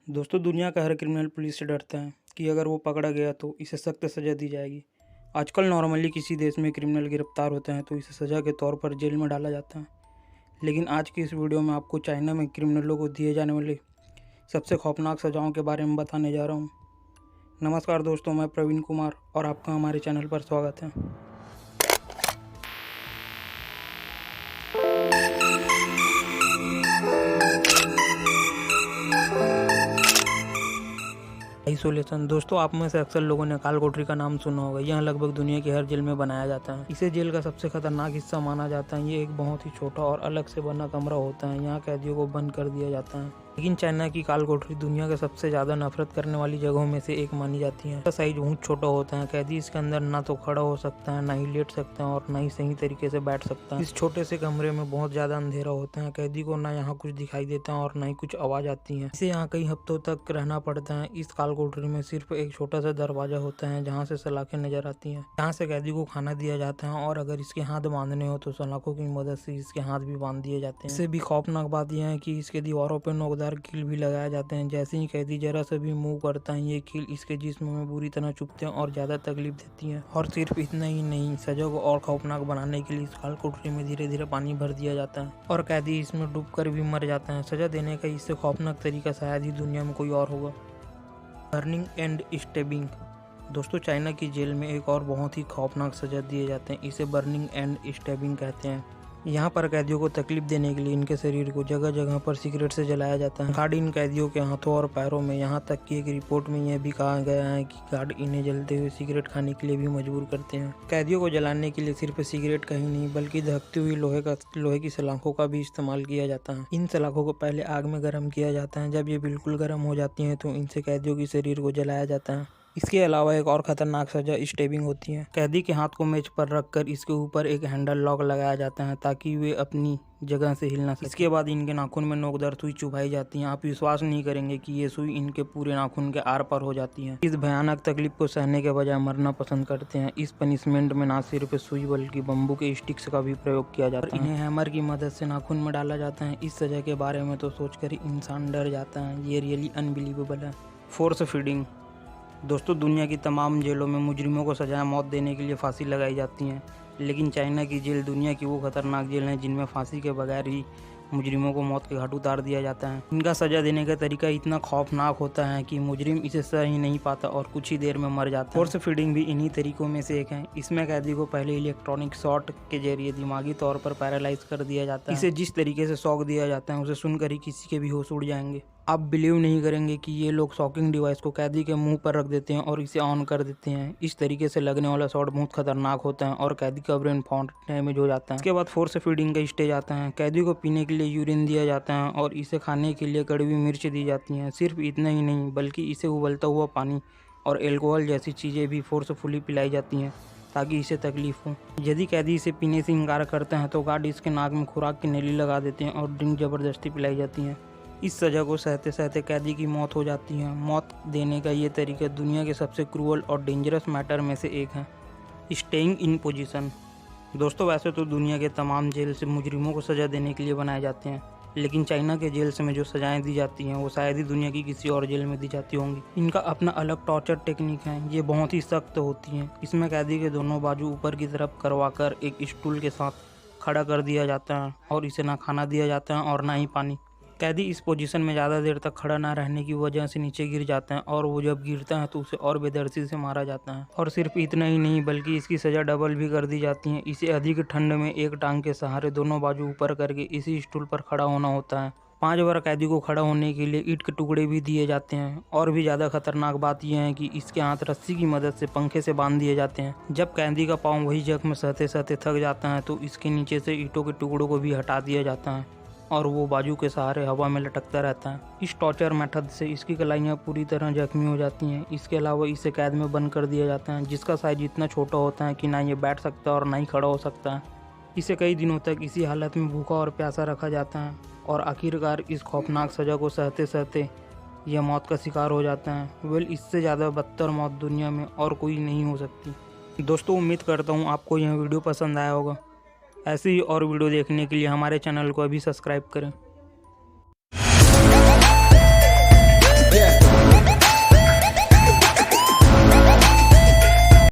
दोस्तों, दुनिया का हर क्रिमिनल पुलिस से डरता है कि अगर वो पकड़ा गया तो इसे सख्त सज़ा दी जाएगी। आजकल नॉर्मली किसी देश में क्रिमिनल गिरफ्तार होते हैं तो इसे सज़ा के तौर पर जेल में डाला जाता है। लेकिन आज की इस वीडियो में आपको चाइना में क्रिमिनलों को दिए जाने वाले सबसे खौफनाक सज़ाओं के बारे में बताने जा रहा हूँ। नमस्कार दोस्तों, मैं प्रवीण कुमार और आपका हमारे चैनल पर स्वागत है। आइसोलेशन। दोस्तों, आप में से अक्सर लोगों ने काल कोठरी का नाम सुना होगा। यह लगभग दुनिया की हर जेल में बनाया जाता है। इसे जेल का सबसे खतरनाक हिस्सा माना जाता है। ये एक बहुत ही छोटा और अलग से बना कमरा होता है। यहाँ कैदियों को बंद कर दिया जाता है। लेकिन चाइना की काल कोठरी दुनिया के सबसे ज्यादा नफरत करने वाली जगहों में से एक मानी जाती है। इसका साइज बहुत छोटा होता है। कैदी इसके अंदर ना तो खड़ा हो सकता है, ना ही लेट सकता है और ना ही सही तरीके से बैठ सकता है। इस छोटे से कमरे में बहुत ज्यादा अंधेरा होता है। कैदी को ना यहाँ कुछ दिखाई देता है और ना ही कुछ आवाज आती है। इसे यहाँ कई हफ्तों तक रहना पड़ता है। इस काल कोठरी में सिर्फ एक छोटा सा दरवाजा होता है जहाँ से सलाखें नजर आती हैं। यहाँ से कैदी को खाना दिया जाता है और अगर इसके हाथ बांधने हो तो सलाखों की मदद से इसके हाथ भी बांध दिए जाते हैं। इससे भी खौफनाक बात यह है कि इसके दीवारों पर नोकदार कील भी लगाए जाते हैं। जैसे ही कैदी जरा सा भी मूव करता है, ये कील इसके जिस्म में बुरी तरह चुभते हैं और ज्यादा तकलीफ देती हैं। और सिर्फ इतना ही नहीं, सजा को और खौफनाक बनाने के लिए इस काल कोठरी में धीरे धीरे पानी भर दिया जाता है और कैदी इसमें डूबकर भी मर जाता है। सजा देने का इससे खौफनाक तरीका शायद ही दुनिया में कोई और होगा। Burning and stabbing. दोस्तों, चाइना की जेल में एक और बहुत ही खौफनाक सजा दिए जाते हैं। इसे बर्निंग एंड स्टेबिंग कहते हैं। यहाँ पर कैदियों को तकलीफ देने के लिए इनके शरीर को जगह जगह पर सिगरेट से जलाया जाता है। गार्ड इन कैदियों के हाथों और पैरों में, यहाँ तक कि एक रिपोर्ट में यह भी कहा गया है कि गार्ड इन्हें जलते हुए सिगरेट खाने के लिए भी मजबूर करते हैं। कैदियों को जलाने के लिए सिर्फ सिगरेट का ही नहीं बल्कि दहकती हुई लोहे की सलाखों का भी इस्तेमाल किया जाता है। इन सलाखों को पहले आग में गर्म किया जाता है। जब ये बिल्कुल गर्म हो जाती है तो इनसे कैदियों के शरीर को जलाया जाता है। इसके अलावा एक और खतरनाक सजा स्टेबिंग होती है। कैदी के हाथ को मेज पर रखकर इसके ऊपर एक हैंडल लॉक लगाया जाता है ताकि वे अपनी जगह से हिल ना सके। इसके बाद इनके नाखून में नोकदार सुई चुभाई जाती है। आप विश्वास नहीं करेंगे कि ये सुई इनके पूरे नाखून के आर पार हो जाती है। इस भयानक तकलीफ को सहने के बजाय मरना पसंद करते हैं। इस पनिशमेंट में ना सिर्फ सुई बल्कि बम्बू के स्टिक्स का भी प्रयोग किया जाता है। इन्हें हैमर की मदद से नाखून में डाला जाता है। इस सजा के बारे में तो सोचकर इंसान डर जाता है। ये रियली अनबिलीवेबल है। Force feeding. दोस्तों, दुनिया की तमाम जेलों में मुजरिमों को सजाए मौत देने के लिए फांसी लगाई जाती है। लेकिन चाइना की जेल दुनिया की वो खतरनाक जेल है जिनमें फांसी के बगैर ही मुजरिमों को मौत के घाट उतार दिया जाता है। इनका सजा देने का तरीका इतना खौफनाक होता है कि मुजरिम इसे सह ही नहीं पाता और कुछ ही देर में मर जाता है। फोर्स फीडिंग भी इन्हीं तरीकों में से एक है। इसमें कैदी को पहले इलेक्ट्रॉनिक शॉट के जरिए दिमागी तौर पर पैरालाइज कर दिया जाता है। इसे जिस तरीके से शॉक दिया जाता है उसे सुनकर ही किसी के भी होश उड़ जाएंगे। आप बिलीव नहीं करेंगे कि ये लोग शॉकिंग डिवाइस को कैदी के मुंह पर रख देते हैं और इसे ऑन कर देते हैं। इस तरीके से लगने वाला शॉट बहुत खतरनाक होता है और कैदी का ब्रेन डैमेज हो जाता है। इसके बाद फोर्स फीडिंग का स्टेज आता है। कैदी को पीने के लिए यूरिन दिया जाता है और इसे खाने के लिए कड़वी मिर्च दी जाती हैं। सिर्फ इतना ही नहीं बल्कि इसे उबलता हुआ पानी और एल्कोहल जैसी चीज़ें भी फोर्सफुली पिलाई जाती हैं ताकि इसे तकलीफ हो। यदि कैदी इसे पीने से इनकार करते हैं तो गार्ड इसके नाक में खुराक की नली लगा देते हैं और ड्रिंक जबरदस्ती पिलाई जाती है। इस सजा को सहते सहते कैदी की मौत हो जाती है। मौत देने का ये तरीका दुनिया के सबसे क्रूअल और डेंजरस मैटर में से एक है। Staying in position. दोस्तों, वैसे तो दुनिया के तमाम जेल से मुजरिमों को सजा देने के लिए बनाए जाते हैं, लेकिन चाइना के जेल से में जो सजाएं दी जाती हैं वो शायद ही दुनिया की किसी और जेल में दी जाती होंगी। इनका अपना अलग टॉर्चर टेक्निक है। ये बहुत ही सख्त होती हैं। इसमें कैदी के दोनों बाजू ऊपर की तरफ करवाकर एक स्टूल के साथ खड़ा कर दिया जाता है और इसे ना खाना दिया जाता है और ना ही पानी। कैदी इस पोजीशन में ज़्यादा देर तक खड़ा ना रहने की वजह से नीचे गिर जाता है और वो जब गिरता है तो उसे और बेदर्दी से मारा जाता है। और सिर्फ इतना ही नहीं बल्कि इसकी सज़ा डबल भी कर दी जाती है। इसे अधिक ठंड में एक टांग के सहारे दोनों बाजू ऊपर करके इसी स्टूल पर खड़ा होना होता है। 5 बार कैदी को खड़ा होने के लिए ईंट के टुकड़े भी दिए जाते हैं। और भी ज़्यादा खतरनाक बात यह है कि इसके हाथ रस्सी की मदद से पंखे से बांध दिए जाते हैं। जब कैदी का पाँव वही जख्म सहते सहते थक जाता है तो इसके नीचे से ईंटों के टुकड़ों को भी हटा दिया जाता है और वो बाजू के सहारे हवा में लटकता रहता है। इस टॉर्चर मेथड से इसकी कलाइयाँ पूरी तरह जख्मी हो जाती हैं। इसके अलावा इसे कैद में बंद कर दिया जाता है जिसका साइज इतना छोटा होता है कि ना ये बैठ सकता है और ना ही खड़ा हो सकता है। इसे कई दिनों तक इसी हालत में भूखा और प्यासा रखा जाता है और आखिरकार इस खौफनाक सज़ा को सहते सहते यह मौत का शिकार हो जाता है। इससे ज़्यादा बदतर मौत दुनिया में और कोई नहीं हो सकती। दोस्तों, उम्मीद करता हूँ आपको यह वीडियो पसंद आया होगा। ऐसे ही और वीडियो देखने के लिए हमारे चैनल को अभी सब्सक्राइब करें।